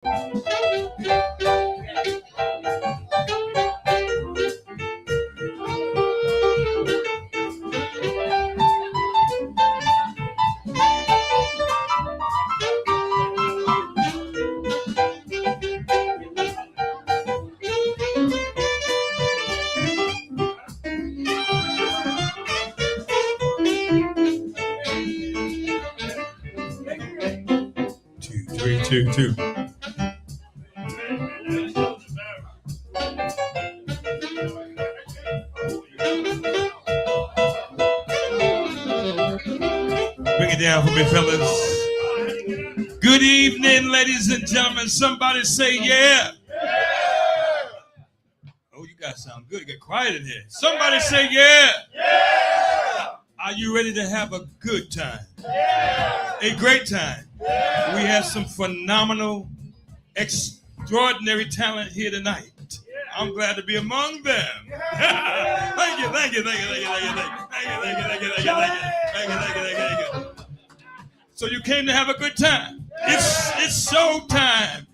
Two. Bring it down for me, fellas. Good evening, ladies and gentlemen. Somebody say yeah. Oh, you guys sound good. Get quiet in here. Somebody say yeah. Are you ready to have a good time? A great time. We have some phenomenal, extraordinary talent here tonight. I'm glad to be among them. Thank you. So you came to have a good time. It's show time.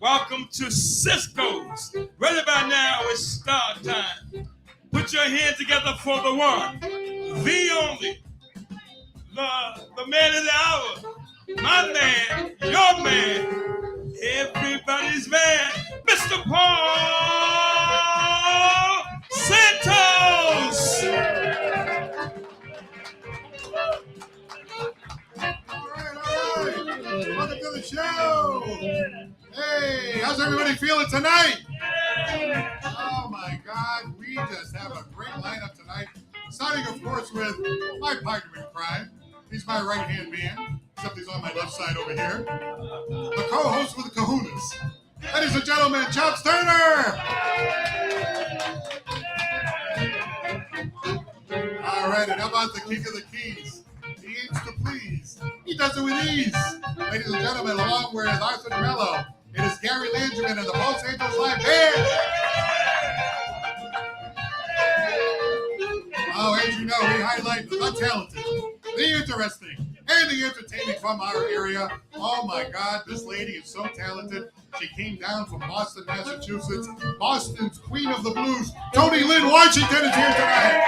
Welcome to Cisco's. Right about now, it's start time. Put your hands together for the one, the only, the man of the hour. My man, your man, everybody's man, Mr. Paul Santos. All right. Welcome to the show. Hey, how's everybody feeling tonight? Oh my God, we just have a great lineup tonight. Starting, of course, with my partner in crime. He's my right-hand man. Except he's on my left side over here. The co-host with the kahunas. Ladies and gentlemen, Chops Turner! All right, and how about the king of the keys? He aims to please. He does it with ease. Ladies and gentlemen, along with Arthur Mello, it is Gary Langerman and the Los Angeles Live Band. Oh, as you know, we highlight the talented, the interesting, and the entertaining from our area. Oh my God, this lady is so talented. She came down from Boston, Massachusetts. Boston's queen of the blues, Toni Lynn, Washington, is here tonight.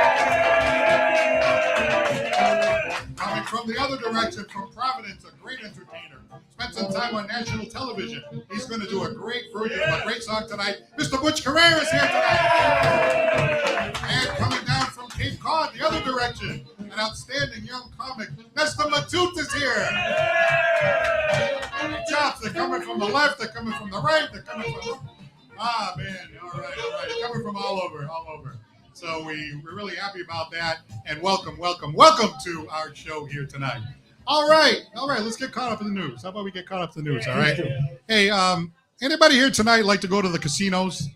Coming from the other direction, from Providence, a great entertainer. Spent some time on national television. He's going to do a great version of a great song tonight. Mr. Butch Carrera is here tonight. And coming down from Cape Cod, the other direction, an outstanding young comic, Nesta Matute is here. Chops, they're coming from the left, they're coming from the right, they're coming from the... Ah, man, all right. They're coming from all over. So we're really happy about that. And welcome to our show here tonight. All right, let's get caught up in the news. How about we get caught up in the news, all right? Hey, anybody here tonight like to go to the casinos?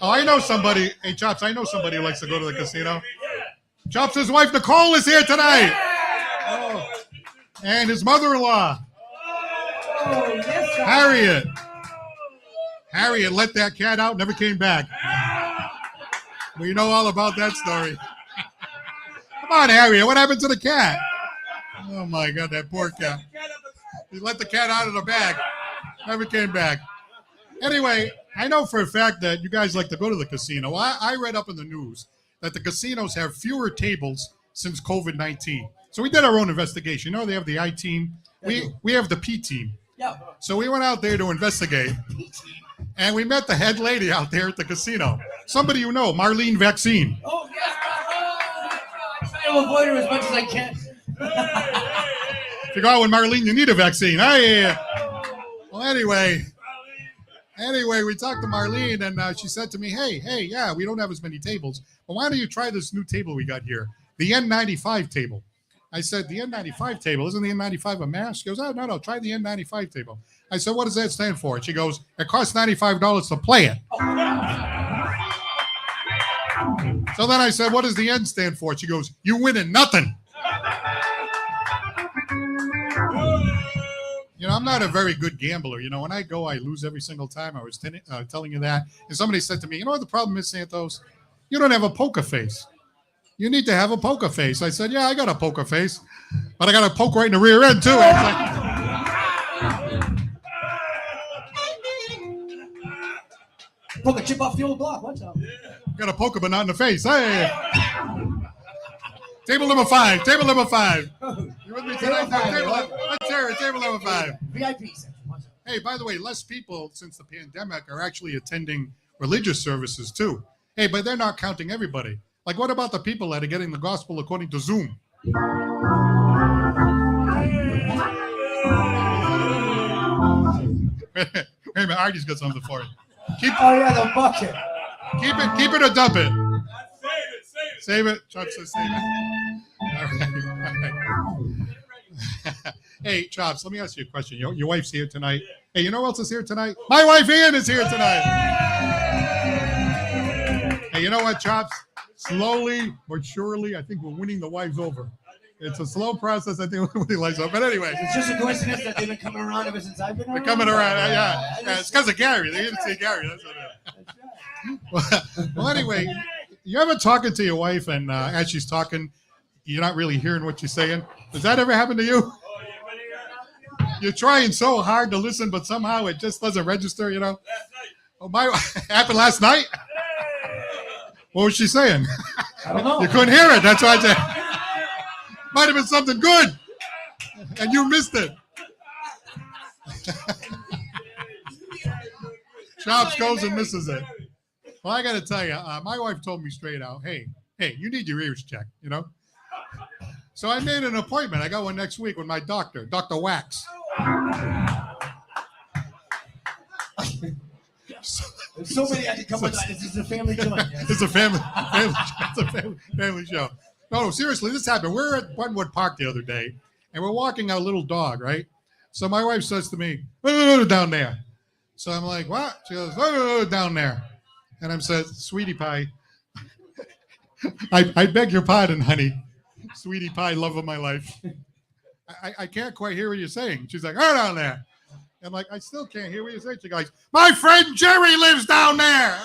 Oh, I know somebody. Hey, Chops, I know somebody who likes to go to the casino. Chops' wife, Nicole, is here tonight. Oh. And his mother-in-law, Harriet. Harriet let that cat out, never came back. We know all about that story. Come on, Harriet, what happened to the cat? Oh, my God, that poor cat. He let the cat out of the bag, never came back. Anyway, I know for a fact that you guys like to go to the casino. I read up in the news that the casinos have fewer tables since COVID-19. So we did our own investigation. You know, they have the I team. We have the P team. Yeah. So we went out there to investigate. And we met the head lady out there at the casino. Somebody you know, Marlene Vaccine. Oh, yes. I try to avoid her as much as I can. If you go out with Marlene, you need a vaccine. Well, anyway, we talked to Marlene, and she said to me, hey, yeah, we don't have as many tables. But why don't you try this new table we got here, the N95 table? I said, the N95 table, isn't the N95 a mask? She goes, oh, no, try the N95 table. I said, what does that stand for? And she goes, it costs $95 to play it. So then I said, what does the N stand for? She goes, you win in nothing. You know, I'm not a very good gambler. You know, when I go, I lose every single time. I was telling you that. And somebody said to me, you know what the problem is, Santos? You don't have a poker face. You need to have a poker face. I said, yeah, I got a poker face. But I got a poke right in the rear end, too. Poke a chip off the old block. What's up? Got a poker, but not in the face. Hey. Table number 5. Table number 5. You with me tonight? Let's hear it. Table number 5. VIP section. What's up? Hey, by the way, less people since the pandemic are actually attending religious services too. Hey, but they're not counting everybody. Like, what about the people that are getting the gospel according to Zoom? Wait a minute, Artie's got something for you. Oh yeah, the bucket. Keep it or dump it. Save it. Chuck says save it. All right. Hey, Chops, let me ask you a question. Your wife's here tonight. Hey, you know who else is here tonight? My wife, Ann, is here tonight. Hey, you know what, Chops? Slowly but surely, I think we're winning the wives over. It's a slow process. I think we're winning lives over. But anyway. It's just a coincidence that they've been coming around ever since I've been around. They're coming around, yeah. It's because of Gary. They didn't see Gary. That's what it is. Well, anyway, you ever talking to your wife and as she's talking, you're not really hearing what she's saying? Does that ever happen to you? You're trying so hard to listen, but somehow it just doesn't register, you know? Oh, happened last night? What was she saying? I don't know. You couldn't hear it. That's why I said, might have been something good, and you missed it. Chops goes and misses it. Well, I got to tell you, my wife told me straight out, hey, you need your ears checked, you know? So I made an appointment. I got one next week with my doctor, Dr. Wax. So many I could come with. This is a family joint. It's a family show. No, seriously, this happened. We're at Brentwood Park the other day, and we're walking our little dog, right? So my wife says to me, down there. So I'm like, what? She goes, down there. And I'm said, sweetie pie, I beg your pardon, honey. Sweetie pie, love of my life. I can't quite hear what you're saying. She's like, down there. I'm like, I still can't hear what you're saying. She goes, my friend Jerry lives down there.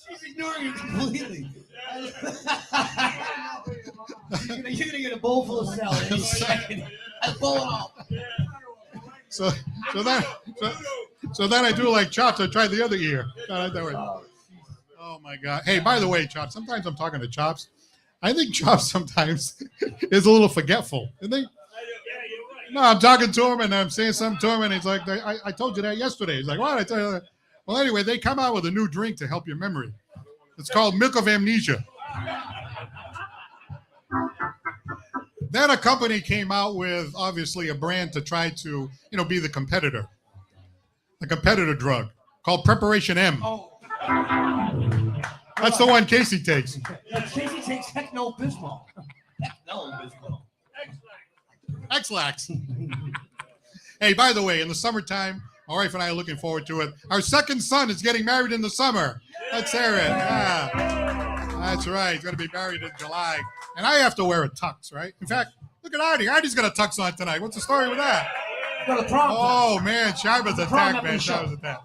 She's ignoring you completely. You're gonna get a bowl full of salad in a second. I pull it off. So then I do like Chops. I tried the other ear. Oh my God. Hey, by the way, Chops, sometimes I'm talking to Chops. I think Chops sometimes is a little forgetful, isn't he? No, I'm talking to him and I'm saying something to him and he's like, I told you that yesterday. He's like, what? I tell you that. Well, anyway, they come out with a new drink to help your memory. It's called Milk of Amnesia. Then a company came out with, obviously, a brand to try to, be the competitor. A competitor drug called Preparation M. Oh. That's the one Casey takes. Casey takes Heck-No-Bismol. Heck-No-Bismol. X-Lax. Hey, by the way, in the summertime, my wife and I are looking forward to it. Our second son is getting married in the summer. Let's hear it. Yeah. That's right. He's going to be married in July. And I have to wear a tux, right? In fact, look at Artie. Artie's got a tux on tonight. What's the story with that? Got a prom. Oh, man. Sharba's attack, man. Sharba's attack.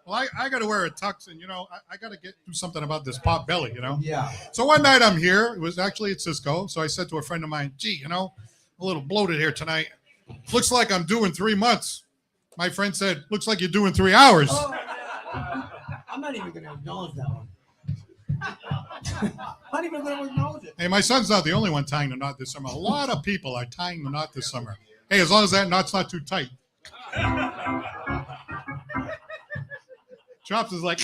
Well, I got to wear a tux, and, I got to do something about this pot belly, Yeah. So one night I'm here. It was actually at Cisco. So I said to a friend of mine, gee, a little bloated here tonight. Looks like I'm doing 3 months. My friend said, looks like you're doing 3 hours. Oh, I'm not even going to acknowledge that one. I'm not even going to acknowledge it. Hey, my son's not the only one tying the knot this summer. A lot of people are tying the knot this summer. Hey, as long as that knot's not too tight. Chops is like,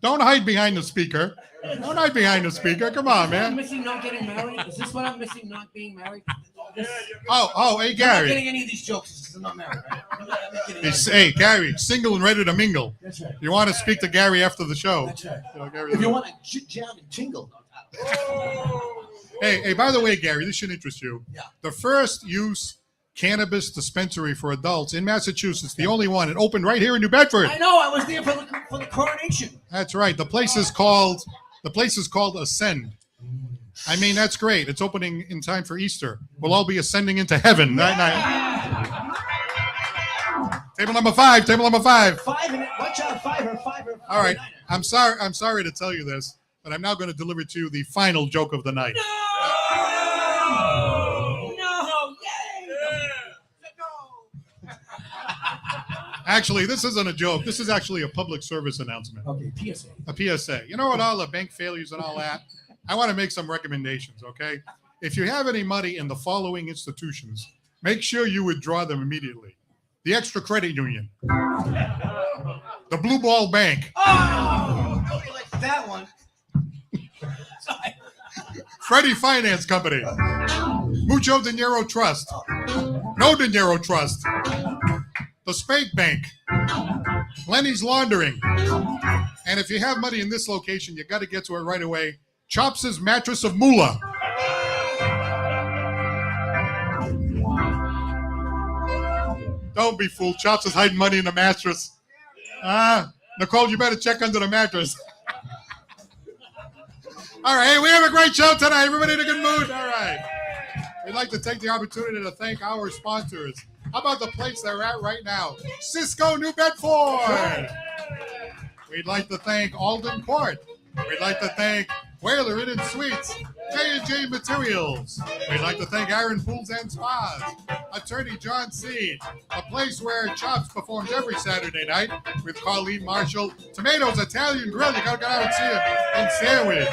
don't hide behind the speaker. Don't hide behind the speaker. Come on, man. I'm missing not getting married. Is this what I'm missing not being married? Hey, Gary. I'm not getting any of these jokes because I'm not married, right? Hey, Gary, single and ready to mingle. That's right. You want to speak to Gary after the show. That's right. Gary, if you want to jam and tingle. Hey, by the way, Gary, this should interest you. Yeah. The first use cannabis dispensary for adults in Massachusetts, the only one. It opened right here in New Bedford. I know. I was there for the coronation. That's right. The place is called Ascend. I mean, that's great. It's opening in time for Easter. We'll all be ascending into heaven that night. Table number 5. Table number 5. 5 in it. Watch out, 5 or 5 or. All right. I'm sorry to tell you this, but I'm now going to deliver to you the final joke of the night. No! Yay! Actually, this isn't a joke. This is actually a public service announcement. Okay, PSA. A PSA. You know what, all the bank failures and all that? I want to make some recommendations, okay? If you have any money in the following institutions, make sure you withdraw them immediately. The Extra Credit Union. The Blue Ball Bank. Oh, nobody likes that one. Sorry. Freddie Finance Company. Mucho Dinero Trust. No Dinero Trust. The Spank Bank. Lenny's Laundering. And if you have money in this location, you got to get to it right away. Chops' Mattress of Moolah. Don't be fooled. Chops is hiding money in the mattress. Nicole, you better check under the mattress. All right, hey, we have a great show tonight. Everybody in a good mood? All right. We'd like to take the opportunity to thank our sponsors. How about the place they're at right now? Cisco, New Bedford. We'd like to thank Alden Court. We'd like to thank Whaler Inn and Suites, J&J Materials. We'd like to thank Iron Pools and Spas, Attorney John Seed, a place where Chops performs every Saturday night with Colleen Marshall, Tomatoes Italian Grill, you gotta go out and see it, and sandwich.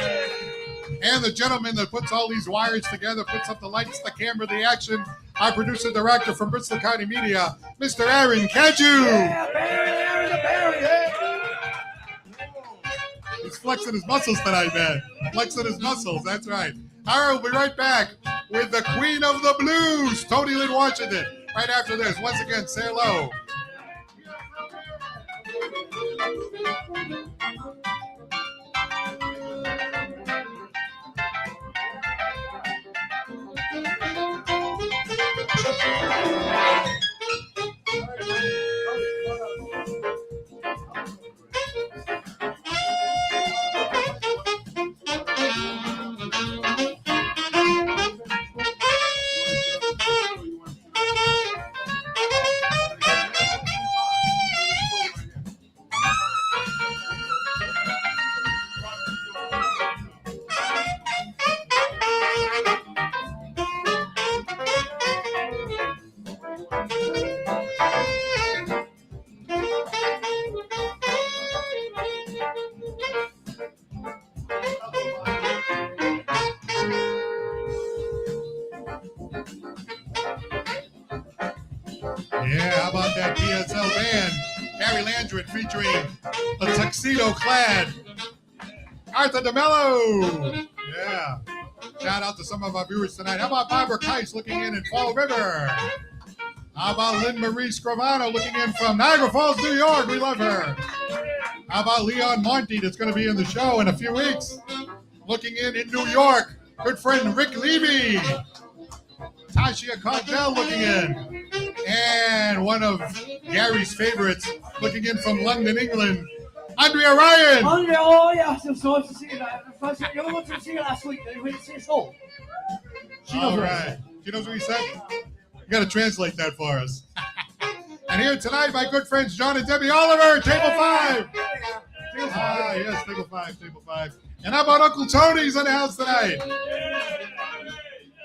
And the gentleman that puts all these wires together, puts up the lights, the camera, the action, our producer-director from Bristol County Media, Mr. Aaron Caju. Yeah, Barry, the Barry. He's flexing his muscles tonight, man. Flexing his muscles, that's right. All right, we'll be right back with the Queen of the Blues, Toni Lynn Washington. Right after this, once again, say hello. Yeah, how about that PSL band? Harry Landry featuring the tuxedo-clad Arthur DeMello. Yeah. Shout out to some of our viewers tonight. How about Barbara Keiss looking in Fall River? How about Lynn Marie Scravano looking in from Niagara Falls, New York? We love her. How about Leon Monty that's going to be in the show in a few weeks? Looking in New York, good friend Rick Levy. Tasha Cogdell looking in. And one of Gary's favorites looking in from London, England, Andrea Ryan. Andrea, oh yeah, so nice to see you. You went to see you last week. You went to see us home. All right. She knows what he said? You got to translate that for us. And here tonight, my good friends John and Debbie Oliver, Table 5. Ah, yes, Table 5, Table 5. And how about Uncle Tony's in the house tonight?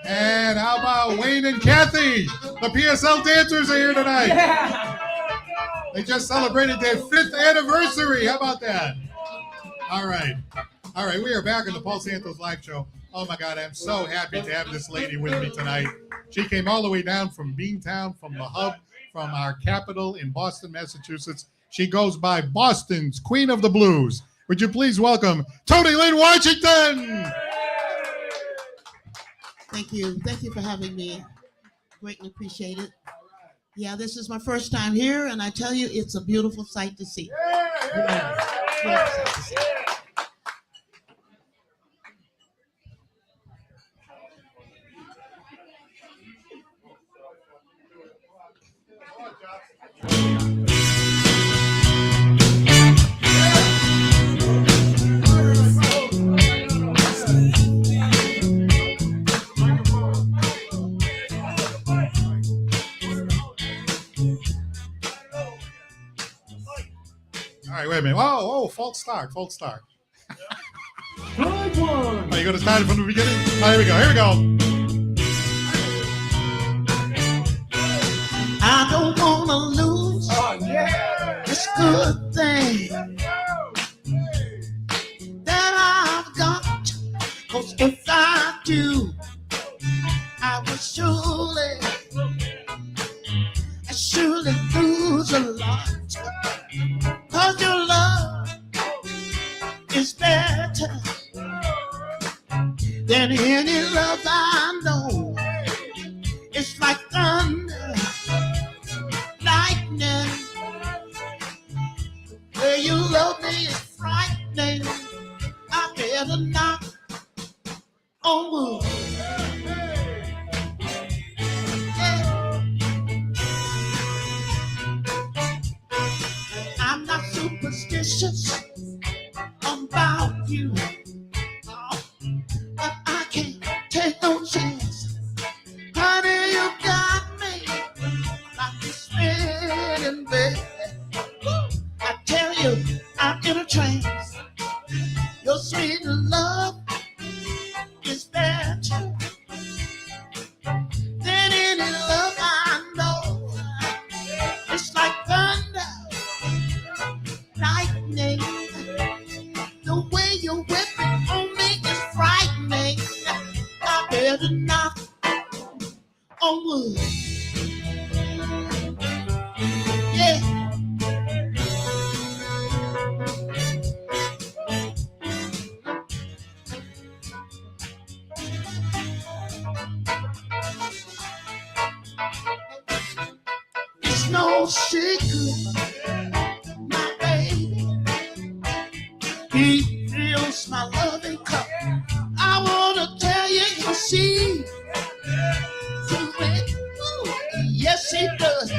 And how about Wayne and Kathy? The PSL dancers are here tonight. Yeah. They just celebrated their 5th anniversary. How about that? All right. All right, we are back in the Paul Santos live show. Oh, my God, I'm so happy to have this lady with me tonight. She came all the way down from Beantown, from the hub, from our capital in Boston, Massachusetts. She goes by Boston's Queen of the Blues. Would you please welcome Toni Lynn Washington? Thank you. Thank you for having me. Greatly appreciate it. Yeah, this is my first time here, and I tell you, it's a beautiful sight to see. Beautiful sight to see. All right, wait a minute. Oh, false start. Good one. Are you going to start it from the beginning? Oh, here we go. Here we go. I don't want to lose. Oh, yeah. good thing that I've got. 'Cause if I do, I will surely lose a lot. 'Cause your love is better than any love I know. It's like thunder, lightning. Where you love me is frightening. I better knock on wood. Yeah. I'm not superstitious about you, but I can't take no chance. Honey, you got me like a spinning bed. I tell you, I'm in a trance. Your sweet love is better than any love I know. It's like thunder, lightning. The way you whip it on me is frightening. I better knock on wood. Yeah. It's no secret, my baby, he fills my loving cup. I wanna tell you, you see, ooh, yes he does.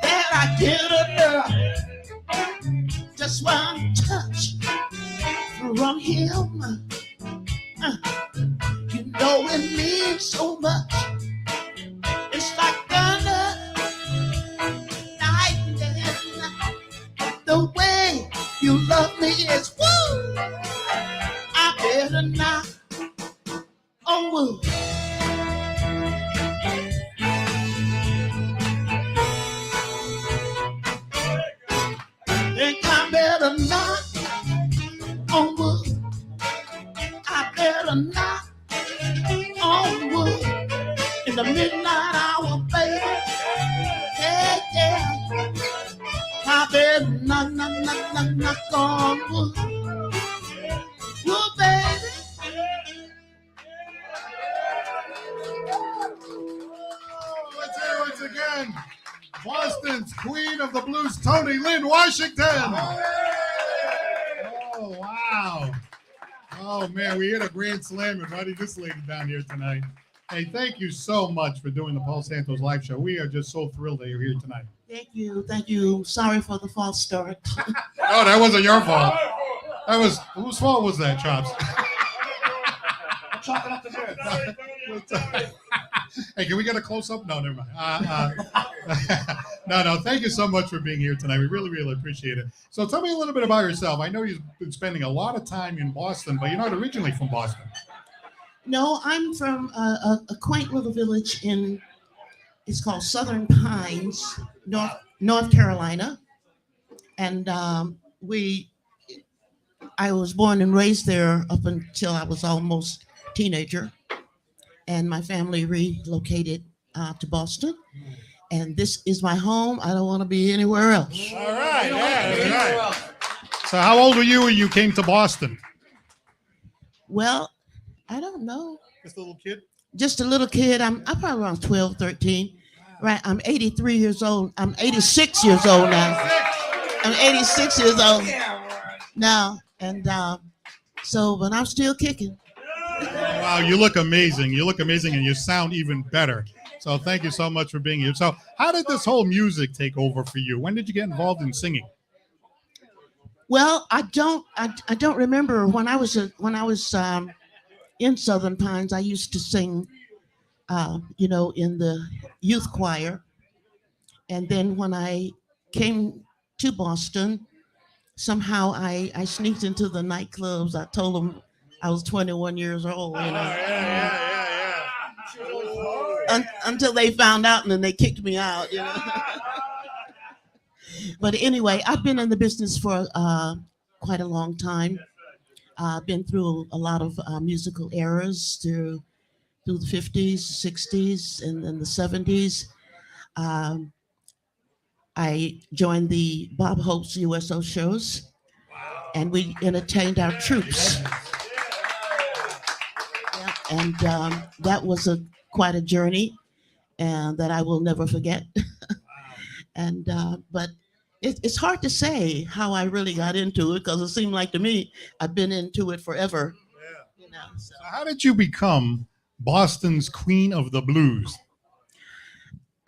That I get enough. Just one touch from him, you know it means so much. It's like thunder, lightning. The way you love me is woo. I better knock on wood. Think I better knock on wood. I better knock on wood. In the midnight hour, baby. Yeah, yeah. I better knock on wood. Wood, baby. Let's hear it once again. Boston's Queen of the Blues, Toni Lynn, Washington. Oh, wow. Oh, man, we hit a grand slam inviting this lady down here tonight. Hey, thank you so much for doing the Paul Santos live show. We are just so thrilled that you're here tonight. Thank you. Thank you. Sorry for the false start. Oh, that wasn't your fault. That was, whose fault was that, Chops? Chalk it up to there. Hey, can we get a close-up? No, never mind. No, thank you so much for being here tonight. We really, really appreciate it. So tell me a little bit about yourself. I know you've been spending a lot of time in Boston, but you're not originally from Boston. No, I'm from a quaint little village it's called Southern Pines, North Carolina. And I was born and raised there up until I was almost a teenager. And my family relocated to Boston. And this is my home. I don't want to be anywhere else. All right, yeah, right. So how old were you when you came to Boston? Well, I don't know. Just a little kid? Just a little kid. I'm probably around 12, 13. Right. I'm 83 years old. I'm 86 years old now. I'm 86 years old now. And but I'm still kicking. Wow, you look amazing. You look amazing and you sound even better. So thank you so much for being here. So how did this whole music take over for you? When did you get involved in singing? Well, I don't remember when I was in Southern Pines. I used to sing, in the youth choir, and then when I came to Boston, somehow I sneaked into the nightclubs. I told them I was 21 years old. Until they found out, and then they kicked me out. But anyway, I've been in the business for quite a long time. I've been through a lot of musical eras through the 50s, 60s, and then the 70s. Um, I joined the Bob Hope's USO shows, and we entertained our troops. Yeah, and that was quite a journey, and that I will never forget. And but it's hard to say how I really got into it because it seemed like to me I've been into it forever. You know, so. So how did you become Boston's Queen of the Blues?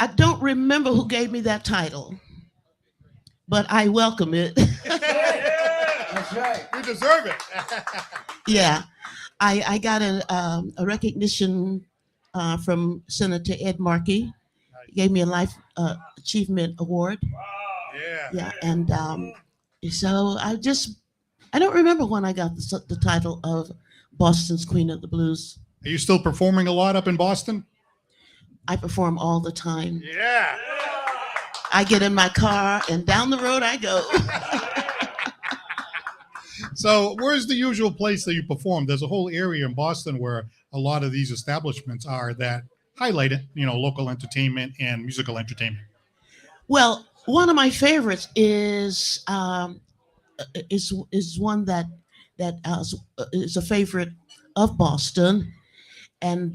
I don't remember who gave me that title, but I welcome it. That's right. You deserve it. Yeah, I got a recognition from Senator Ed Markey. He gave me a Life Achievement Award. Yeah. Yeah, and so I don't remember when I got the title of Boston's Queen of the Blues. Are you still performing a lot up in Boston? I perform all the time. Yeah. I get in my car and down the road I go. So where's the usual place that you perform? There's a whole area in Boston where a lot of these establishments are that highlight it, local entertainment and musical entertainment. Well, one of my favorites is one that is a favorite of Boston, and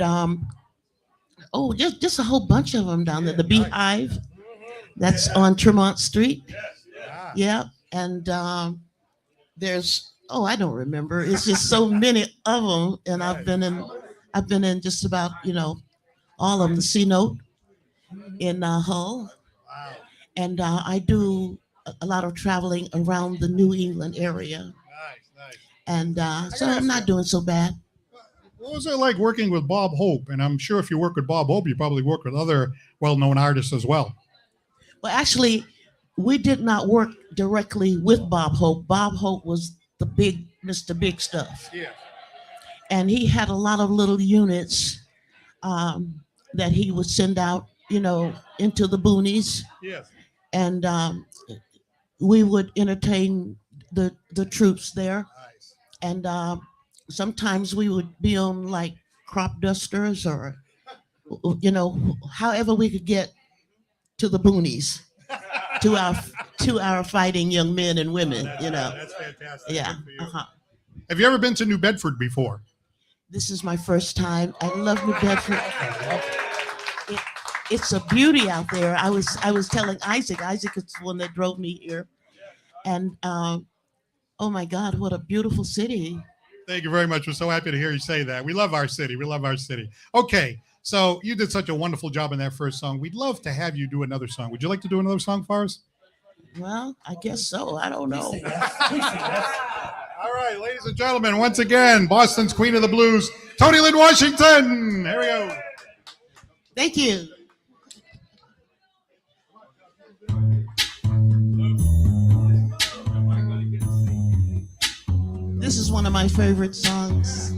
just a whole bunch of them down there. The Beehive, that's on Tremont Street. Yeah, and there's I don't remember. It's just so many of them, and I've been in just about all of them. The C Note in Hull. Wow. And I do a lot of traveling around the New England area, Nice. and so I'm not doing so bad. What was it like working with Bob Hope? And I'm sure if you work with Bob Hope, you probably work with other well-known artists as well. Well, actually, we did not work directly with Bob Hope. Bob Hope was the big Mr. Big Stuff, Yeah. and he had a lot of little units that he would send out, into the boonies, Yes. and we would entertain the troops there. Nice. And sometimes we would be on like crop dusters or however we could get to the boonies to our fighting young men and women. That's fantastic. Yeah. Good for you. Have you ever been to New Bedford before? This is my first time. I love New Bedford. It's a beauty out there. I was telling Isaac is the one that drove me here, and oh my God, what a beautiful city. Thank you very much. We're so happy to hear you say that. We love our city. Okay, so you did such a wonderful job in that first song. We'd love to have you do another song. Would you like to do another song for us? Well, I guess so. I don't know. All right, ladies and gentlemen, once again, Boston's Queen of the Blues, Toni Lynn Washington. Here we go. Thank you. This is one of my favorite songs.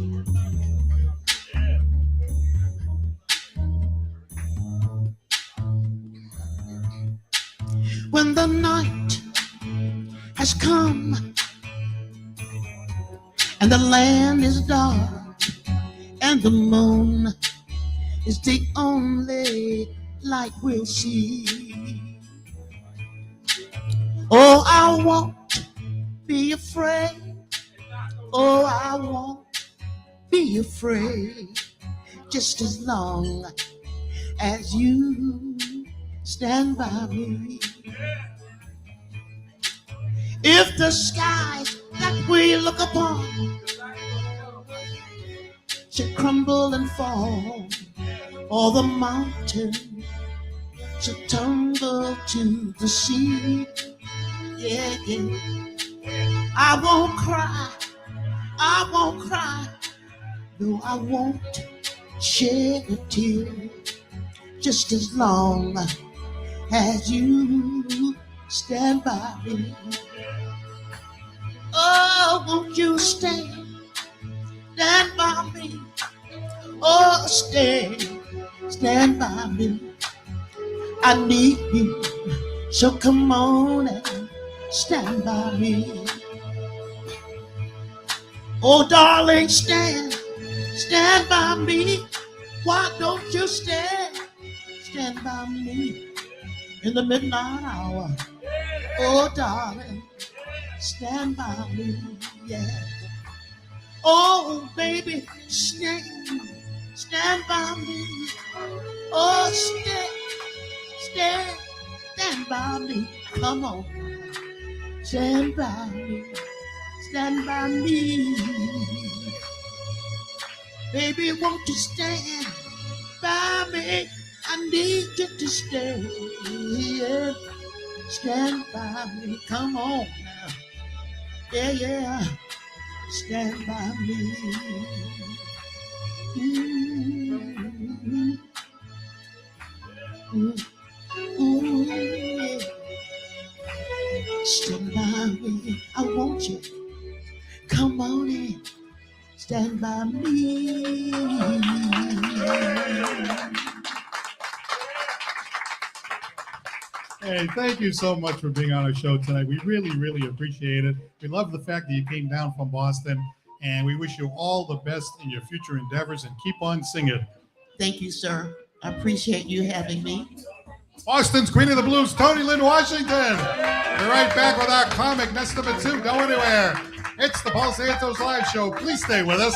When the night has come and the land is dark and the moon is the only light we'll see. Oh, I won't be afraid. Oh, I won't be afraid, just as long as you stand by me. If the skies that we look upon should crumble and fall, or the mountain should tumble to the sea, yeah, I won't cry. I won't cry, no, I won't shed a tear, just as long as you stand by me. Oh, won't you stand by me? Oh, stand by me. I need you So come on and stand by me. Oh, darling, stand by me. Why don't you stand by me in the midnight hour? Oh, darling, stand by me, yeah. Oh, baby, stand by me. Oh, stand by me. Come on, stand by me. Stand by me. Baby, won't you stand by me? I need you to stay. Yeah. Stand by me. Come on now. Yeah, yeah. Stand by me. Mm-hmm. Ooh, yeah. Stand by me. I want you. Come on in. Stand by me. Hey, thank you so much for being on our show tonight. We really, really appreciate it. We love the fact that you came down from Boston, and we wish you all the best in your future endeavors, and keep on singing. Thank you, sir. I appreciate you having me. Boston's Queen of the Blues, Toni Lynn, Washington. We're right back with our comic, Nest number 2. Go anywhere. It's the Paul Santos Live Show. Please stay with us.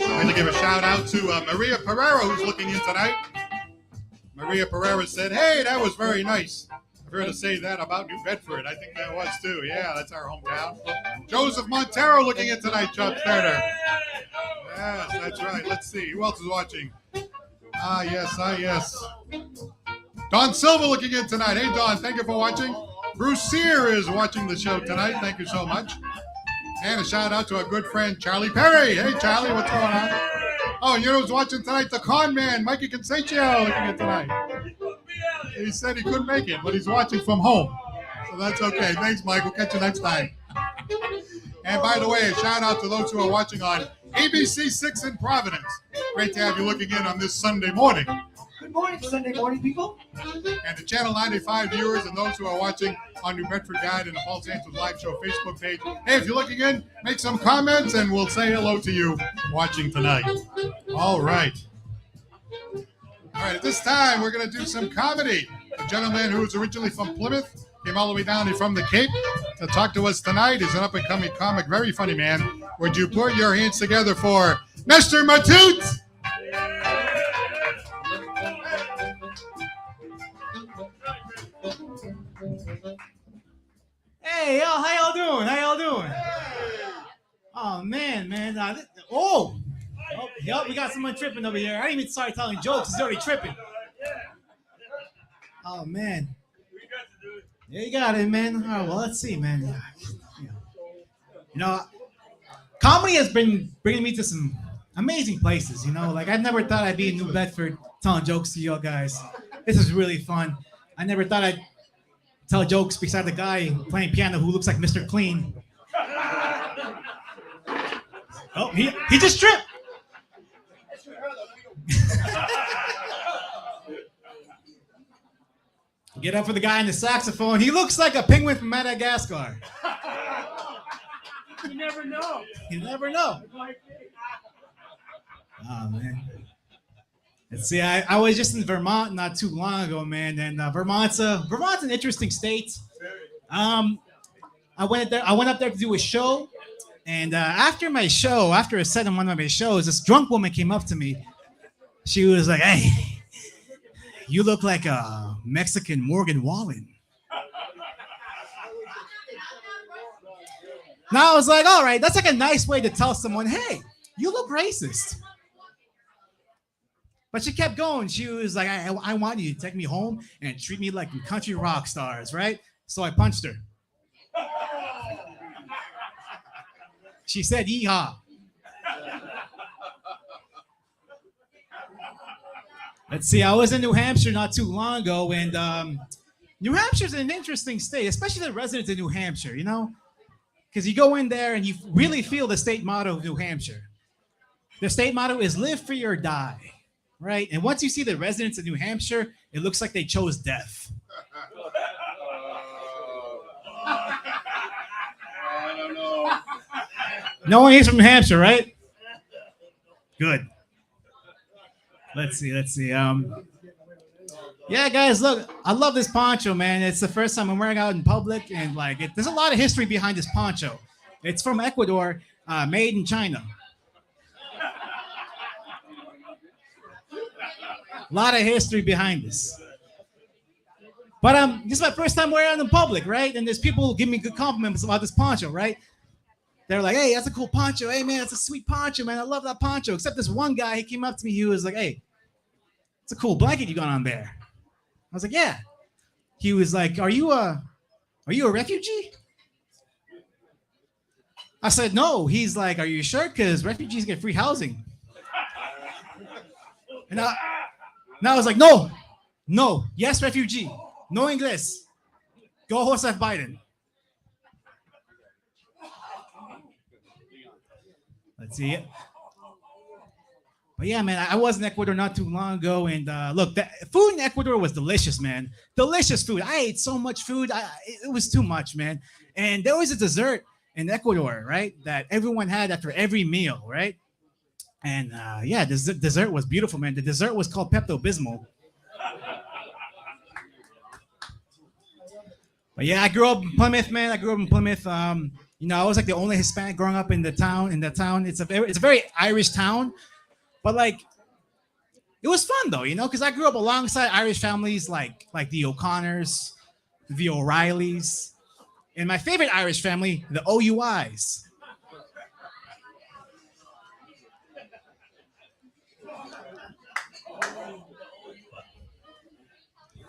I'm going to give a shout out to Maria Pereira, who's looking in tonight. Maria Pereira said, "Hey, that was very nice." I've heard her say that about New Bedford. I think that was too. Yeah, that's our hometown. Joseph Montero looking in tonight, Chuck Turner. Yes, that's right. Let's see. Who else is watching? Yes. Don Silva looking in tonight. Hey, Don, thank you for watching. Bruce Sear is watching the show tonight. Thank you so much. And a shout out to our good friend Charlie Perry. Hey, Charlie, what's going on? Oh, you know who's watching tonight? The con man, Mikey Consaccio, looking at tonight. He said he couldn't make it, but he's watching from home. So that's okay. Thanks, Mike. We'll catch you next time. And by the way, a shout out to those who are watching on ABC 6 in Providence. Great to have you looking in on this Sunday morning. Good morning, Sunday morning, people. And the Channel 95 viewers and those who are watching on New Bedford Guide and the Paul Santos Live Show Facebook page. Hey, if you're looking in, make some comments and we'll say hello to you watching tonight. All right. At this time, we're going to do some comedy. A gentleman who is originally from Plymouth, came all the way down from the Cape to talk to us tonight. He's an up-and-coming comic, very funny man. Would you put your hands together for Mr. Matoot? Hey, yo, how y'all doing? Oh, man. We got someone tripping over here. I didn't even start telling jokes. He's already tripping. Oh, man. Yeah, you got it, man. All right, well, let's see, man. Comedy has been bringing me to some amazing places, Like, I never thought I'd be in New Bedford telling jokes to you guys. This is really fun. I never thought I'd tell jokes beside the guy playing piano who looks like Mr. Clean. Oh, he just tripped. Get up for the guy in the saxophone. He looks like a penguin from Madagascar. You never know. You never know. Oh, man. Let's see. I was just in Vermont not too long ago, man, and Vermont's an interesting state. I went up there to do a show, and after a set on one of my shows, this drunk woman came up to me. She was like, "Hey, you look like a Mexican Morgan Wallen." Now I was like, all right, that's like a nice way to tell someone, "Hey, you look racist." But she kept going. She was like, I want you to take me home and treat me like country rock stars, right? So I punched her. She said, yeehaw. Let's see. I was in New Hampshire not too long ago, and New Hampshire's an interesting state, especially the residents of New Hampshire, you know? Because you go in there and you really feel the state motto of New Hampshire. The state motto is live free or die, right? And once you see the residents of New Hampshire, it looks like they chose death. I don't know. No one is from New Hampshire, right? Good. Let's see. Yeah, guys, look, I love this poncho, man. It's the first time I'm wearing it out in public, and like, there's a lot of history behind this poncho. It's from Ecuador, made in China. A lot of history behind this. But this is my first time wearing it in public, right? And there's people who give me good compliments about this poncho, right? They're like, hey, that's a cool poncho. Hey, man, that's a sweet poncho, man. I love that poncho. Except this one guy, he came up to me. He was like, hey, it's a cool blanket you got on there. I was like, yeah. He was like, are you a refugee? I said, no. He's like, are you sure? Because refugees get free housing. And I was like, no, yes, refugee. No English. Go Joseph Biden. Let's see it. But yeah, man, I was in Ecuador not too long ago, and look, the food in Ecuador was delicious, man. Delicious food. I ate so much food. It was too much, man. And there was a dessert in Ecuador, right, that everyone had after every meal, right? And yeah, the dessert was beautiful, man. The dessert was called Pepto-Bismol. But yeah, I grew up in Plymouth, man. You know, I was like the only Hispanic growing up in the town. It's a very Irish town, but like, it was fun though, you know, because I grew up alongside Irish families like the O'Connors, the O'Reillys, and my favorite Irish family, the OUIs.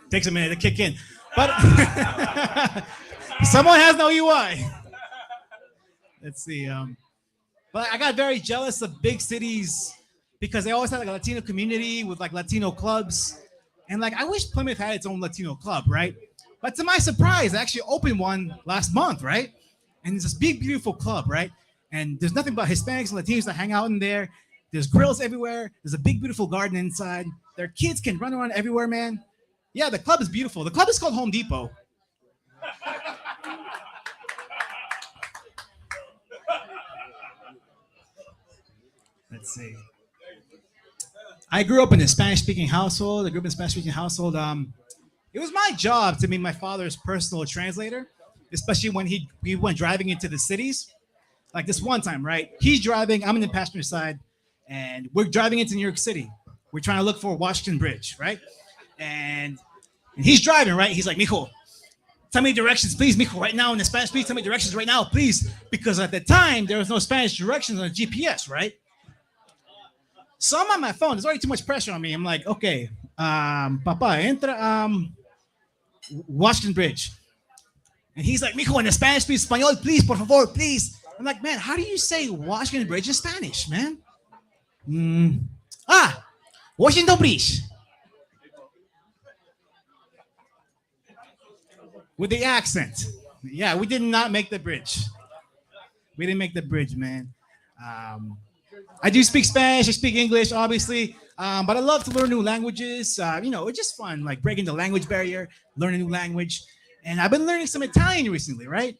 Takes a minute to kick in, but someone has no UI. Let's see. But I got very jealous of big cities because they always had like a Latino community with like Latino clubs, and like I wish Plymouth had its own Latino club, right? But to my surprise, I actually opened one last month, right? And it's this big, beautiful club, right? And there's nothing but Hispanics and Latinos that hang out in there. There's grills everywhere. There's a big, beautiful garden inside. Their kids can run around everywhere, man. Yeah, the club is beautiful. The club is called Home Depot. Let's see. I grew up in a Spanish-speaking household. It was my job to be my father's personal translator, especially when he went driving into the cities. Like this one time, right? He's driving, I'm in the passenger side, and we're driving into New York City. We're trying to look for Washington Bridge, right? And he's driving, right? He's like, mijo, tell me directions, please, mijo, right now in the Spanish, please tell me directions right now, please. Because at the time, there was no Spanish directions on the GPS, right? So I'm on my phone. There's already too much pressure on me. I'm like, okay, papa, entra Washington Bridge. And he's like, mijo, in the Spanish, please, español, please, por favor, please. I'm like, man, how do you say Washington Bridge in Spanish, man? Washington Bridge. With the accent. Yeah, we did not make the bridge. We didn't make the bridge, man. I do speak Spanish. I speak English, obviously. But I love to learn new languages. You know, it's just fun, like breaking the language barrier, learn a new language. And I've been learning some Italian recently, right?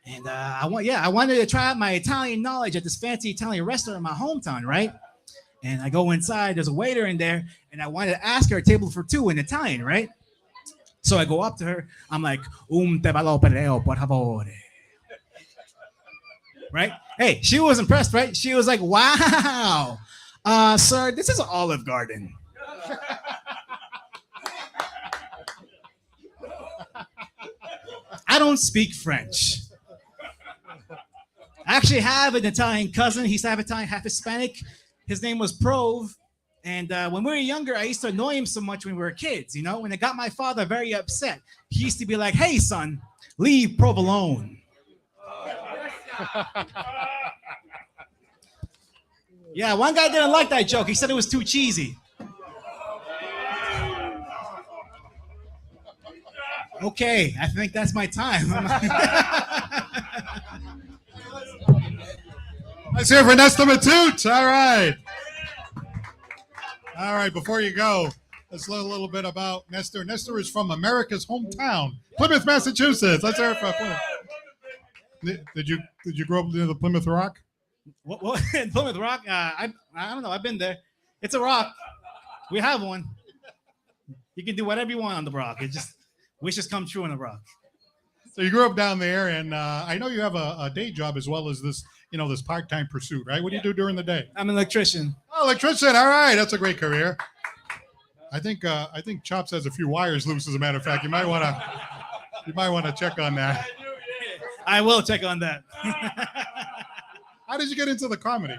And I wanted to try out my Italian knowledge at this fancy Italian restaurant in my hometown, right? And I go inside, there's a waiter in there, and I wanted to ask her a table for two in Italian, right? So I go up to her, I'm like, tevalo pereo, por favore. Right? Hey, she was impressed, right? She was like, wow, sir, this is an Olive Garden. I don't speak French. I actually have an Italian cousin. He's half Italian, half Hispanic. His name was Prove. And when we were younger, I used to annoy him so much when we were kids, you know, and it got my father very upset. He used to be like, "Hey, son, leave provolone." Yeah, one guy didn't like that joke. He said it was too cheesy. Okay, I think that's my time. Let's hear for Nestor Matute. All right. All right, before you go, let's learn a little bit about Nestor. Nestor is from America's hometown, Plymouth, Massachusetts. Let's hear it for Plymouth. Did you grow up near the Plymouth Rock? What in Plymouth Rock? I don't know. I've been there. It's a rock. We have one. You can do whatever you want on the rock. It just wishes come true on the rock. So you grew up down there, and I know you have a day job as well as this, this part-time pursuit, right? What do you do during the day? I'm an electrician. Oh, electrician. All right, that's a great career. I think Chops has a few wires loose. As a matter of fact, you might want to check on that. I will check on that. How did you get into the comedy?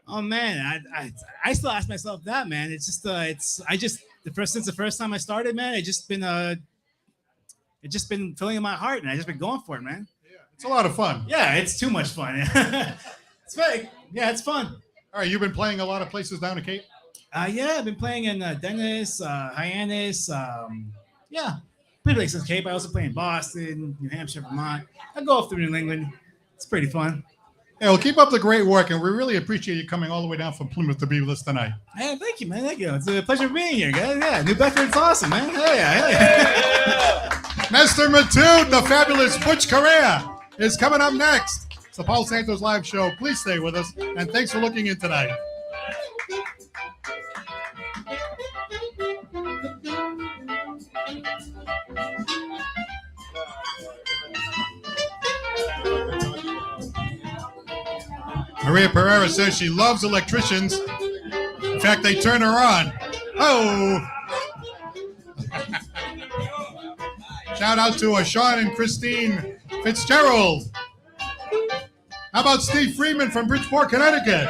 Oh man, I still ask myself that, man. It's just since the first time I started, man, it's just been filling in my heart, and I just been going for it, man. Yeah, it's a lot of fun. Yeah, it's too much fun. It's fake. Yeah, it's fun. All right, you've been playing a lot of places down in Cape? Yeah, I've been playing in Dennis, Hyannis, pretty places Cape. I also play in Boston, New Hampshire, Vermont. I go off through New England. It's pretty fun. Yeah, well, keep up the great work, and we really appreciate you coming all the way down from Plymouth to be with us tonight. Hey, thank you, man. Thank you. It's a pleasure being here, guys. Yeah, New Bedford's awesome, man. Hell yeah. Nestor Matute, the fabulous Butch Correia, is coming up next. It's the Paul Santos Live Show. Please stay with us, and thanks for looking in tonight. Maria Pereira says she loves electricians. In fact, they turn her on. Oh! Shout out to Sean and Christine Fitzgerald. How about Steve Freeman from Bridgeport, Connecticut?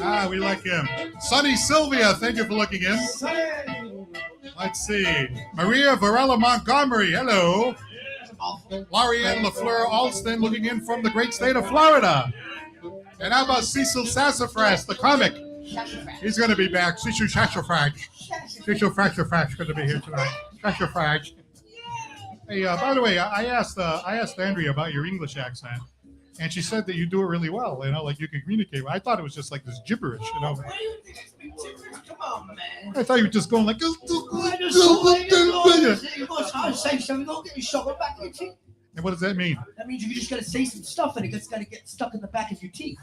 Ah, we like him. Sonny Sylvia, thank you for looking in. Let's see. Maria Varela Montgomery, hello. Laurianne LaFleur Alston looking in from the great state of Florida. And how about Cecil Sassafras, the comic? He's going to be back. Cecil Sassafras. Cecil Sassafras going to be here tonight. Sassafras. Hey, by the way, I asked Andrea about your English accent, and she said that you do it really well. Like you can communicate. I thought it was just like this gibberish. Come on, man. I thought you were just going like. You gotta say something. Don't get your shoulder back in your teeth. And what does that mean? That means you just gotta say some stuff, and it's gotta get stuck in the back of your teeth.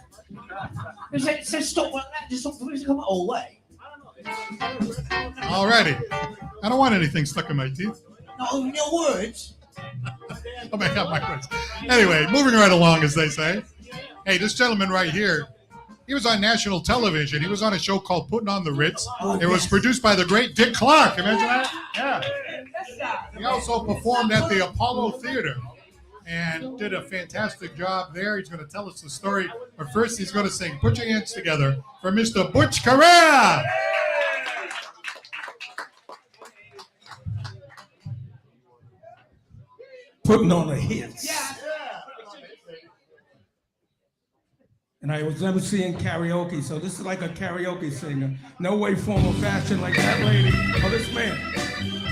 It says stop like that. Just don't come all the way. Alrighty. I don't want anything stuck in my teeth. No, no words. I'll make up my words. Anyway, moving right along, as they say. Hey, this gentleman right here, he was on national television. He was on a show called Putting on the Ritz. It was produced by the great Dick Clark. Imagine that? Yeah. He also performed at the Apollo Theater and did a fantastic job there. He's going to tell us the story. But first, he's going to sing Put Your Hands Together for Mr. Butch Carrera. Putting on the hits. And I was never seeing karaoke, so this is like a karaoke singer. No way, form, or fashion like that lady or this man.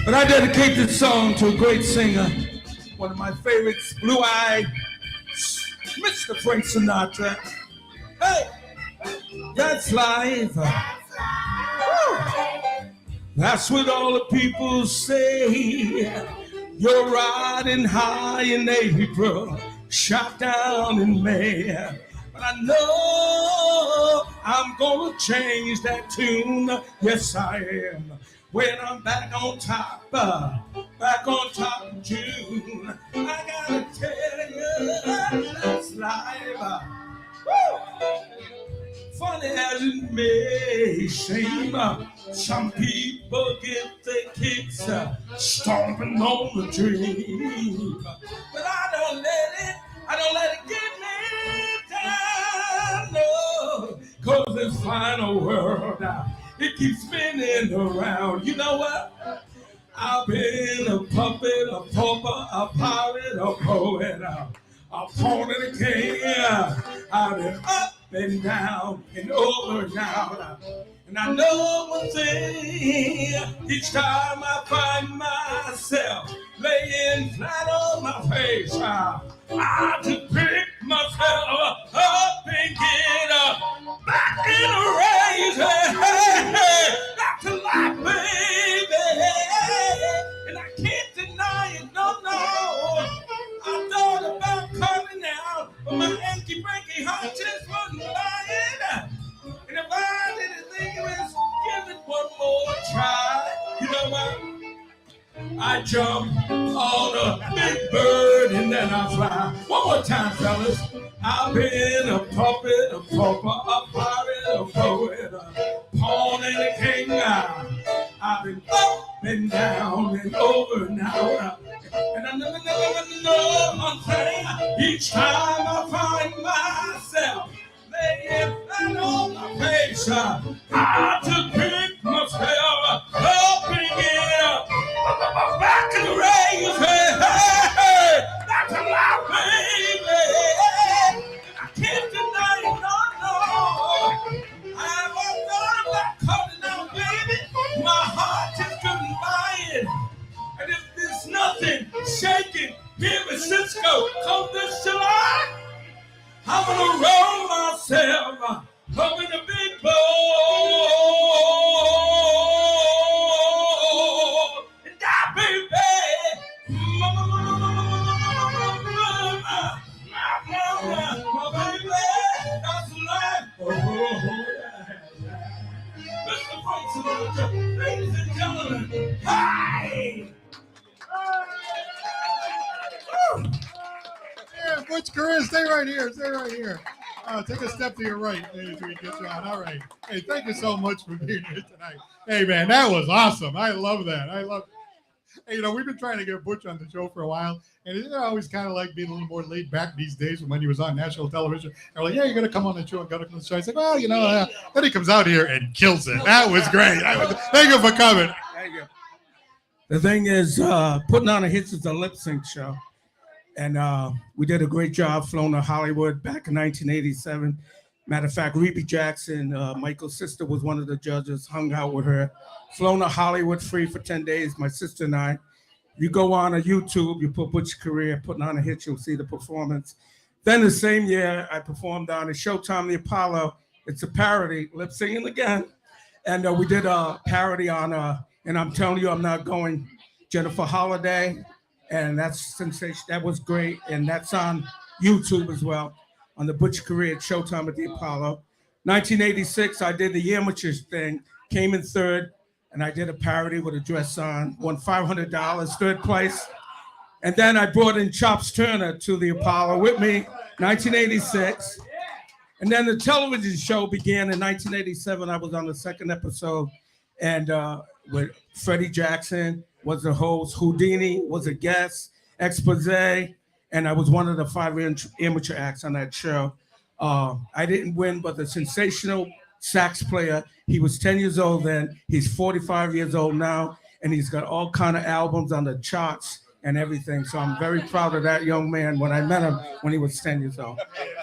But I dedicate this song to a great singer, one of my favorites, Blue-Eyed, Mr. Frank Sinatra. Hey, that's life. Woo. That's what all the people say. You're riding high in April, shot down in May. But I know I'm gonna change that tune. Yes, I am. When I'm back on top of June, I gotta tell you, that's life. Woo! Funny as it may seem, some people get their kicks stomping on the dream. But I don't let it get me down, no. 'Cause this final world it keeps spinning around. You know what? I've been a puppet, a pauper, a pirate, a poet, a pawn and a king. I've been up and down and over and out. And I know one thing, each time I find myself laying flat on my face, I just pick myself up and get up back in a race. Hey, back to life, baby. And I can't deny it, no. I thought about coming out, but my achy breaky heart just wasn't lying. And if I didn't think it was, give it one more try. You know what? I jump on a big bird and then I fly. One more time, fellas. I've been a puppet, a pauper, a pirate, a poet, a pawn and a king. I've been up and down and over and out. And I never know one thing. Each time I find myself laying flat on my face, I just pick myself up and get up. Back in the race, hey, back to life, baby. I can't deny it, no. I thought about calling out, baby. My heart just couldn't buy it. And if there's nothing shaking here in Cisco come this July, I'm gonna roll myself up in a big bowl and die, baby. My baby, that's life. Mr. Frank Sinatra, ladies and gentlemen, hi. Yeah, Butch Correia, stay right here. Take a step to your right as we get you on. All right. Hey, thank you so much for being here tonight. Hey, man, that was awesome. I love that. Hey, we've been trying to get Butch on the show for a while, and it's always kind of like being a little more laid back these days when he was on national television. They're like, yeah, you're going to come on the show and go to the show. He's like, well, then he comes out here and kills it. That was great. Thank you for coming. Thank you. The thing is, Putting on a Hits is a lip sync show. And we did a great job flown to Hollywood back in 1987. Matter of fact, Rebe Jackson, Michael's sister, was one of the judges, hung out with her. Flown to Hollywood free for 10 days, my sister and I. You go on a YouTube, you put Butch Carrera, Putting on a Hit, you'll see the performance. Then the same year, I performed on a Showtime The Apollo. It's a parody, lip singing again. And we did a parody on, and I'm telling you, I'm not going, Jennifer Holliday. And that's sensation. That was great. And that's on YouTube as well, on the Butch Carrera Showtime at the Apollo. 1986, I did the amateurs thing, came in third, and I did a parody with a dress on, won $500, third place. And then I brought in Chops Turner to the Apollo with me, 1986. And then the television show began in 1987. I was on the second episode, and with Freddie Jackson was the host, Houdini was a guest, Expose, and I was one of the 5 amateur acts on that show. I didn't win, but the sensational sax player, he was 10 years old then, he's 45 years old now, and he's got all kind of albums on the charts and everything. So I'm very proud of that young man when I met him when he was 10 years old.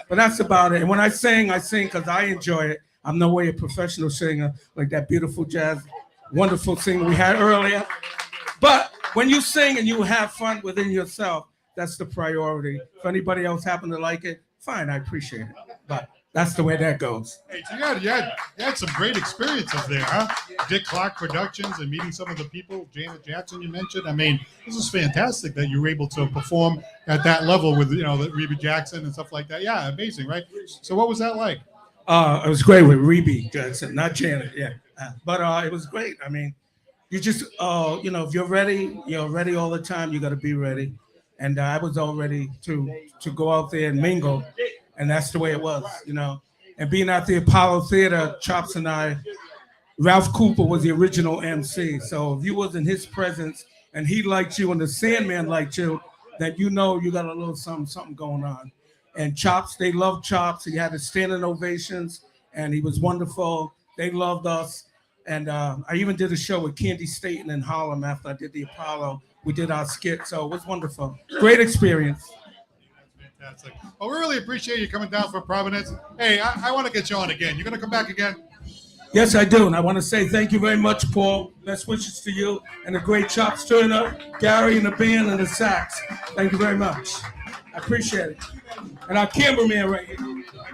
But that's about it. And when I sing because I enjoy it. I'm no way a professional singer like that beautiful jazz, wonderful singer we had earlier. But when you sing and you have fun within yourself, that's the priority. If anybody else happen to like it, fine, I appreciate it. But that's the way that goes. Hey, so you had some great experiences there, huh? Dick Clark Productions and meeting some of the people, Janet Jackson you mentioned. I mean, this is fantastic that you were able to perform at that level with, the Rebe Jackson and stuff like that. Yeah, amazing, right? So what was that like? It was great with Rebe Jackson, not Janet, yeah. But it was great. I mean, you just, if you're ready all the time. You got to be ready. And I was all ready to go out there and mingle. And that's the way it was, And being at the Apollo Theater, Chops and I, Ralph Cooper was the original MC. So if you was in his presence and he liked you and the Sandman liked you, then you got a little something going on. And Chops, they loved Chops. He had his standing ovations, and he was wonderful. They loved us. And I even did a show with Candy Staten in Harlem after I did the Apollo. We did our skit, so it was wonderful. Great experience. Fantastic. Well, we really appreciate you coming down from Providence. Hey, I want to get you on again. You're going to come back again? Yes, I do. And I want to say thank you very much, Paul. Best wishes to you and the great Chops Turner, Gary and the band and the sax. Thank you very much. I appreciate it. And our cameraman right here.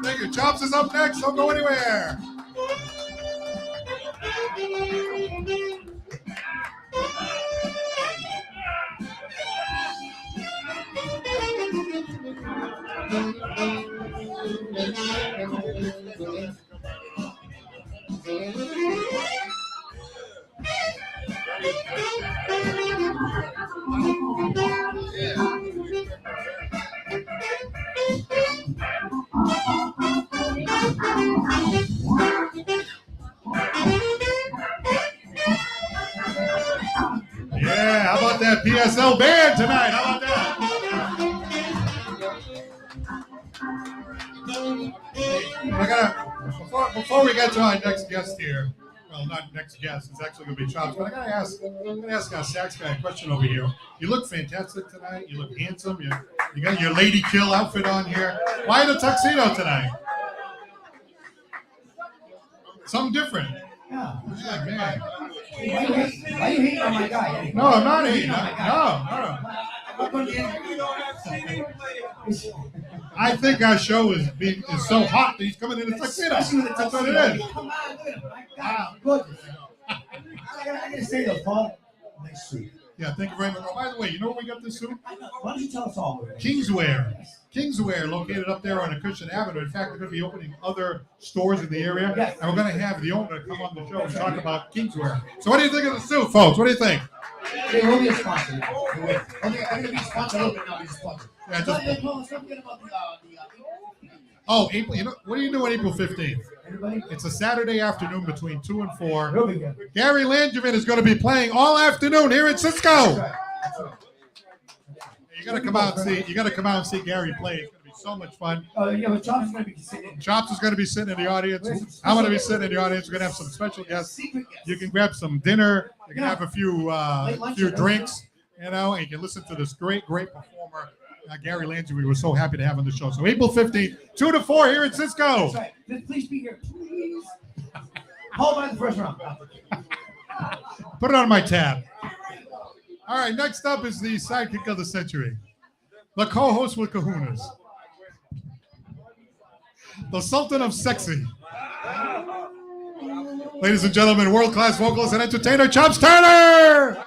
Thank you. Chops is up next. Don't go anywhere. Yeah, how about that PSL band tonight? How about that? We're gonna before we get to our next guest here. Well, not next guest. It's actually going to be Chops. But I'm going to ask our sax guy a question over here. You look fantastic tonight. You look handsome. You got your Lady Kill outfit on here. Why the tuxedo tonight? Something different. Yeah. Yeah, man. Why you hating on my guy? No, I'm not hating. No. I think our show is so hot that he's coming in a tuxedo. That's what it is. Come on, look at him. My God, gorgeous. I gotta say though, Paul. Nice suit. Yeah, thank you very much. Oh, by the way, you know where we got this suit? Why don't you tell us all? Kingswear. Kingswear, located up there on Acushnet Avenue. In fact, we're going to be opening other stores in the area, and we're going to have the owner come on the show and talk about Kingswear. So what do you think of the suit, folks? What do you think? Hey, we'll be a sponsor. I'm going to be a sponsor a little bit now. Be a sponsor. Yeah, just, Don't forget about oh, April, you know, what do you do on April 15th? Everybody? It's a Saturday afternoon between 2 and 4. He'll be good. Gary Langevin is going to be playing all afternoon here at Cisco. That's right. You got to come out and see. You got to come out and see Gary play. It's going to be so much fun. Yeah, but Chops is going to be sitting. Chops is going to be sitting in the audience. I'm going to be sitting in the audience. We're going to have some special guests. Secret guest. You can grab some dinner. You can have a few lunch, drinks, you know, and you can listen to this great performer, Gary Landry. We were so happy to have on the show. So April 15th, 2 to 4 here at Cisco. That's right. Please be here. Please. Hold by the first round. Put it on my tab. All right, next up is the sidekick of the century. The co-host with kahunas. The Sultan of Sexy. Ladies and gentlemen, world-class vocalist and entertainer, Chops Turner!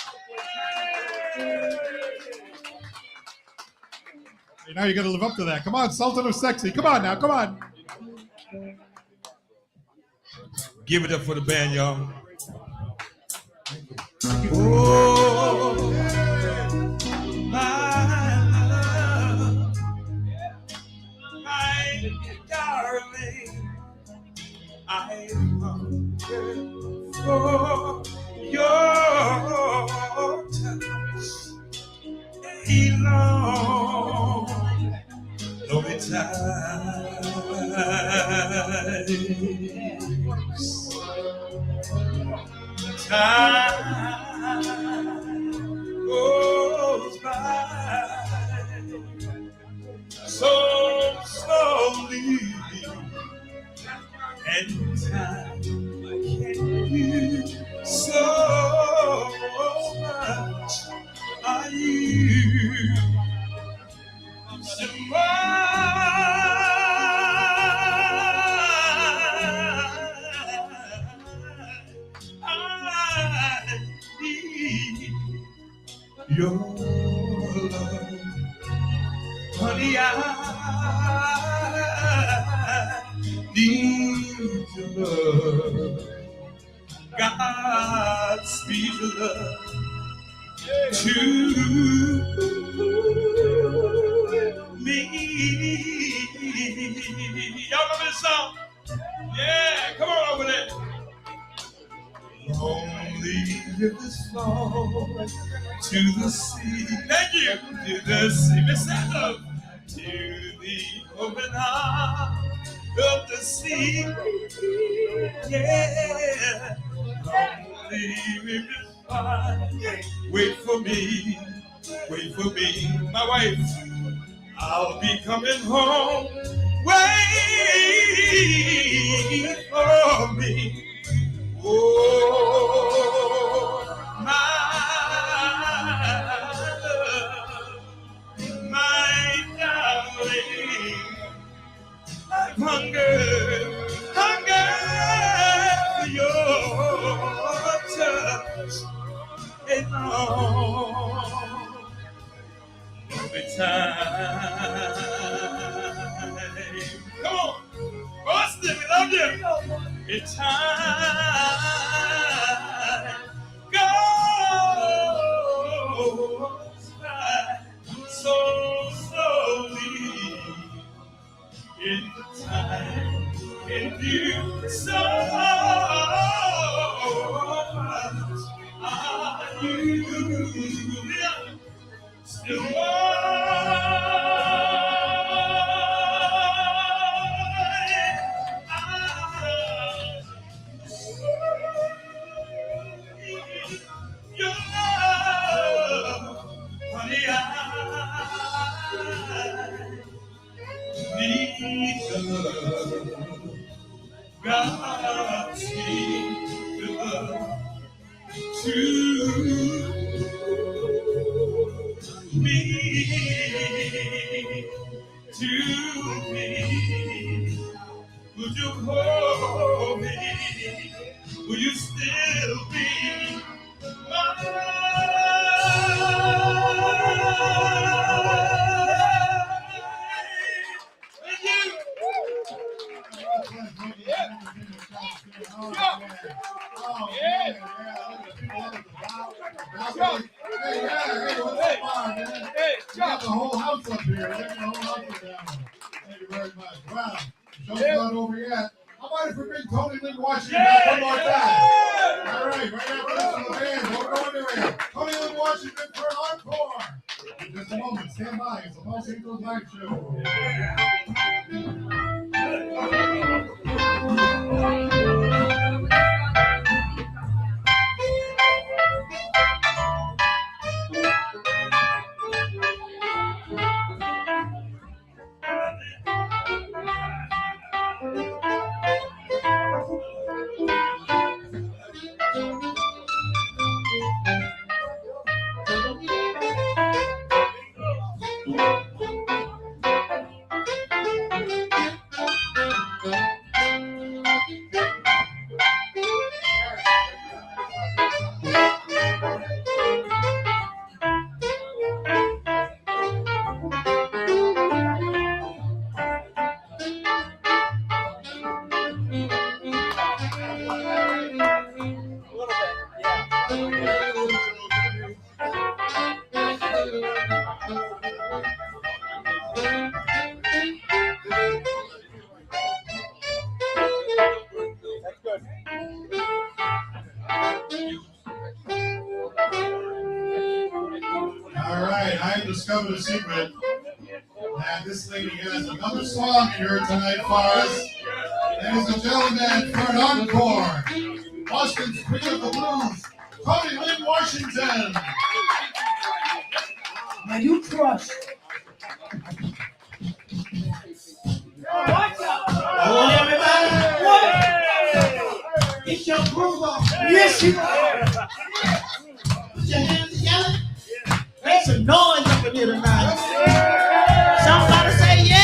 Hey, now you got to live up to that. Come on, Sultan of Sexy. Come on now, come on. Give it up for the band, y'all. Oh, my love, my darling, I hunger for your touch. A long, lonely time goes by so slowly, and time can do so much. Are you your love, honey, I need your love. Godspeed love to me. Y'all remember this song? Yeah, come on over there. Only rivers flow to the sea. Thank you. To the sea. Miss Santos. To the open arms of the sea. Yeah. leaving this fire. Wait for me, my wife. I'll be coming home. Wait for me. Oh, my darling, I've hunger for your touch and all the time. Come on, Boston, we love you. It's time goes by so slowly. In time, in you so much are you still your love, honey, need the love, God's need the love to me, to me. Would you hold me? Will you still be Got the whole house up here. Got the whole house up there. Thank you very much. Wow. Show's not over yet. How about if we bring Toni Lynn Washington back one more time? All right, right after this on the band. Don't go anywhere. Toni Lynn Washington for an encore. In just a moment, stand by. It's a Los Angeles Live Show. Discovered a secret that this lady has another song in her tonight for us. Ladies and gentlemen, for an encore, Boston's Queen of the Blues, Toni Lynn Washington. Now you crush. Hello, everybody. What? Get your groove on. Yes, you are. Put your hands together. Make some noise up in here tonight. Somebody say yeah.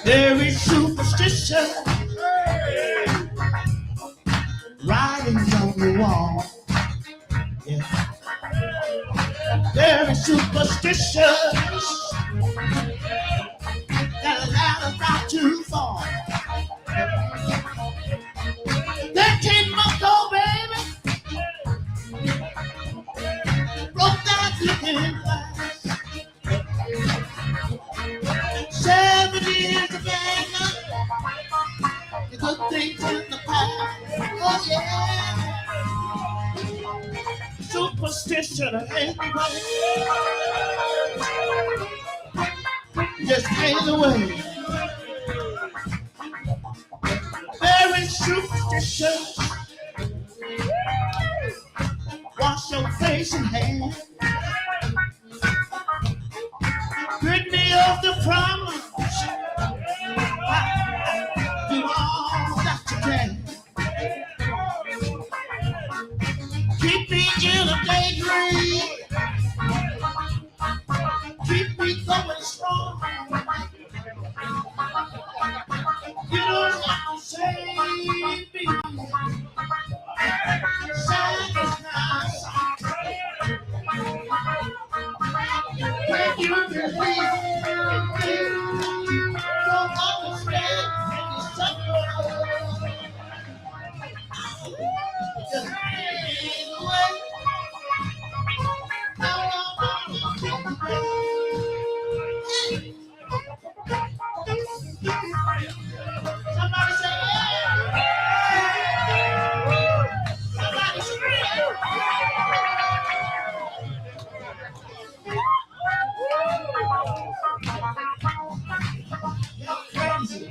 There is superstition writings on the wall. Yeah. There is superstition that allowed us not too far. That 10 months old baby broke down looking glass. 7 years superstition ain't right. Just ain't the way. Very superstitious. Wash your face and hands. Rid me of the problems. Do all that you can. Keep me in a daydream. Keep me going strong. You don't have to save me. Sacrifice. When you believe, don't understand and suffer. Just ain't the way. Somebody say, somebody scream. You're crazy.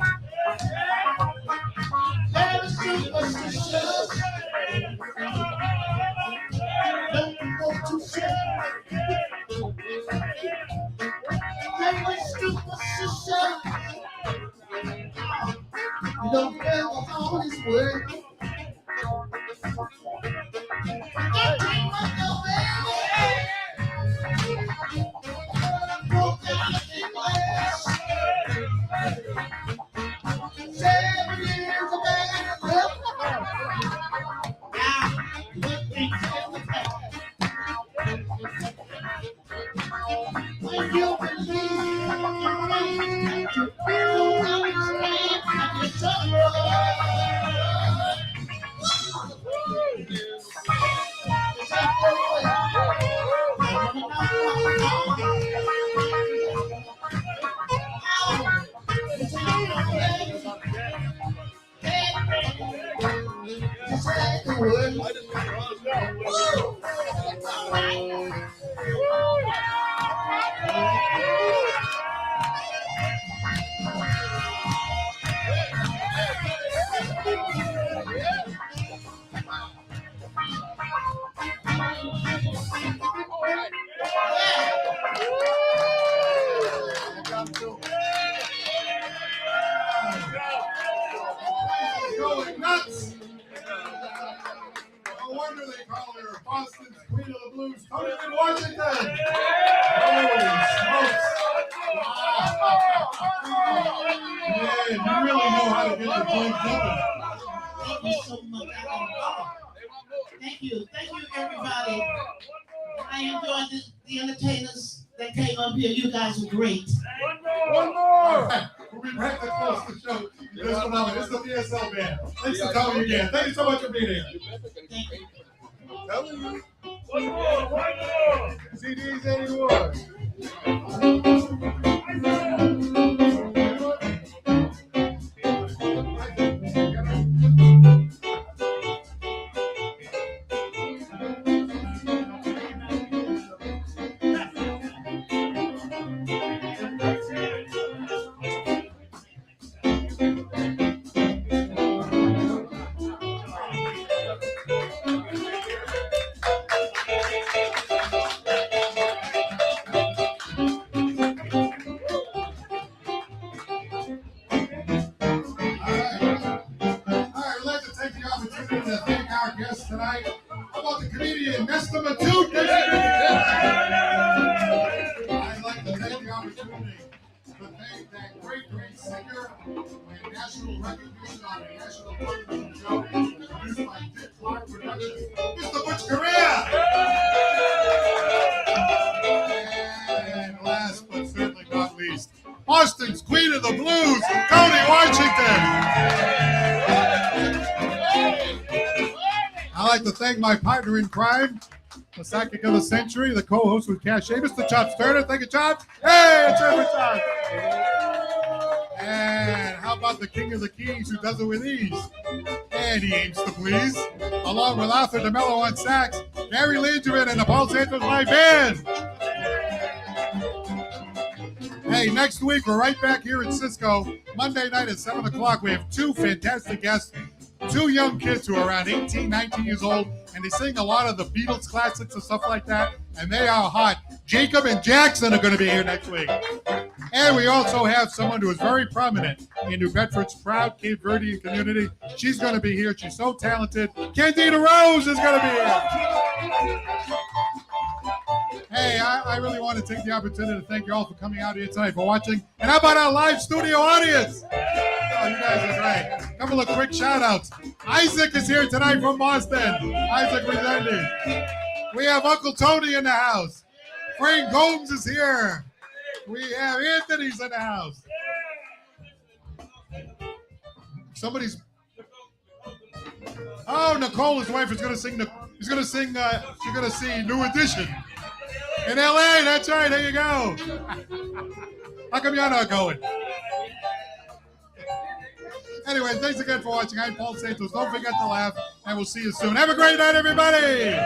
Very superstitious. Don't go too soon. Very superstitious. You don't care what's all his word. Don't take my baby. Broke down in glass. 7 years of bad luck. Now, good things in the past. When you believe, you don't understand, and you're sorry. Going nuts. No wonder they call her Boston's Queen of the Blues, Toni Lynn, Washington. Holy smokes. Man, you really know how to get the joint jumping. Thank you so much. Thank you, everybody. I enjoyed the entertainers that came up here. You guys were great. One more. We'll be back to close the show. This is the PSL band. Thanks to Tony again. Thank you so much for being here. Thank you. Telling you. One more. CDs anymore. Tonight, how about the comedian Nesta Matute? I'd like to take the opportunity to thank that great singer and national recognition on a national television show produced by Dick Clark Productions, Mr. Butch Correia. And last but certainly not least, Boston's Queen of the Blues, Toni Washington. I'd like to thank my partner in crime, the sidekick of the century, the co-host with Cachet, Mr. Chops Turner. Thank you, Chops. Hey, it's every time. And how about the king of the keys who does it with ease? And he aims to please. Along with Arthur DeMello on sax, Gary Linderman and the Paul Santos Live Band. Hey, next week we're right back here in Cisco. Monday night at 7 o'clock. We have two fantastic guests, two young kids who are around 18, 19 years old, and they sing a lot of the Beatles classics and stuff like that, and they are hot. Jacob and Jackson are going to be here next week. And we also have someone who is very prominent in New Bedford's proud Cape Verdean community. She's going to be here. She's so talented. Candida Rose is going to be here. Hey, I really want to take the opportunity to thank you all for coming out here tonight, for watching. And how about our live studio audience? Oh, you guys are great. A couple of quick shout-outs. Isaac is here tonight from Boston. Isaac presenting. We have Uncle Tony in the house. Frank Gomes is here. We have Anthony's in the house. Somebody's... Oh, Nicole, his wife, is going to sing. She's going to sing New Edition. In LA, that's right. There you go. How come you're not going? Anyway, thanks again for watching. I'm Paul Santos. Don't forget to laugh, and we'll see you soon. Have a great night, everybody.